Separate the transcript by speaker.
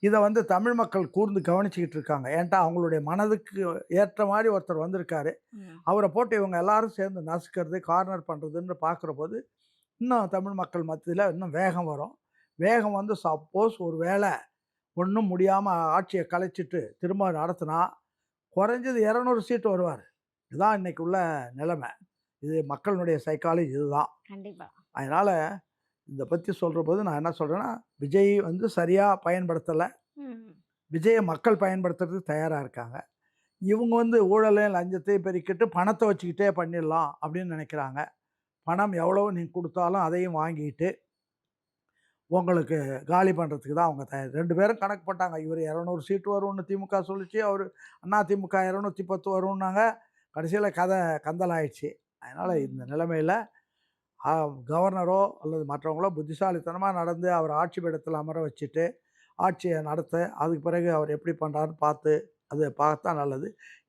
Speaker 1: இத வந்து தமிழ் மக்கள் கூர்ந்து கவனிச்சுக்கிட்டு இருக்காங்க. ஏன்ட்டா அவங்களுடைய மனதுக்கு ஏற்ற மாரி ஒருத்தர் வந்திருக்காரு.
Speaker 2: ம்.
Speaker 1: அவர போட்டு இவங்க எல்லாரும் சேர்ந்து நசுக்கிறது, கார்னர் பண்றதுன்னு பார்க்குறபோது, இன்னும் தமிழ் மக்கள் மத்தியில இன்னும் வேகம் வரும். வேகம் வந்து சப்போஸ் ஒரு வேள ஒண்ணும் முடியாம ஆட்சிய கலைச்சிட்டு திரும்ப நடத்துனா, குறைஞ்சது 200 சீட்டு வருவாரு. இதுதான் இன்னைக்கு உள்ள நிலைமை. இது மக்களுடைய சைக்காலஜி இதுதான்.
Speaker 2: கண்டிப்பா.
Speaker 1: அதனால இத பத்தி சொல்றபோது நான் என்ன சொல்றேன்னா, விஜய் வந்து சரியா பயன்படுத்தல.
Speaker 2: ம்.
Speaker 1: விஜய மக்கள் பயன்படுத்துறதுக்கு தயாரா இருக்காங்க. இவுங்க வந்து ஊழலையும், லஞ்சத்தையும் பெருக்கிட்டு பணத்த வச்சுக்கிட்டே பண்ணிடலாம் அப்படின்னு நெனைக்கிறாங்க. பணம் எவ்வளவு நீங்க குடுத்தாலும் அதையும் வாங்கிட்டு, உங்களுக்கு காலி பண்றதுக்கு தான் அவங்க தயார். 2 பேரும் கணக்கு போட்டாங்க. இவரு 200 சீட்டு வரும்னு திமுக சொல்லுச்சு. அவரு அதிமுக 210 வரும்னாங்க. கடைசியில கந்தல் ஆயிடுச்சு. அதனால இந்த
Speaker 2: ம்.
Speaker 1: நிலைமையில அ கவர்னரோ அல்லது மற்றவங்களோ புத்திசாலித்தனமா நடந்து அவர ஆட்சி பீடத்தில அமர வச்சுட்டு, ஆட்சிய நடத்த அதுக்கு பிறகு அவர் எப்படி பண்றாருன்னு பார்த்து, அத பார்த்தா நல்லது.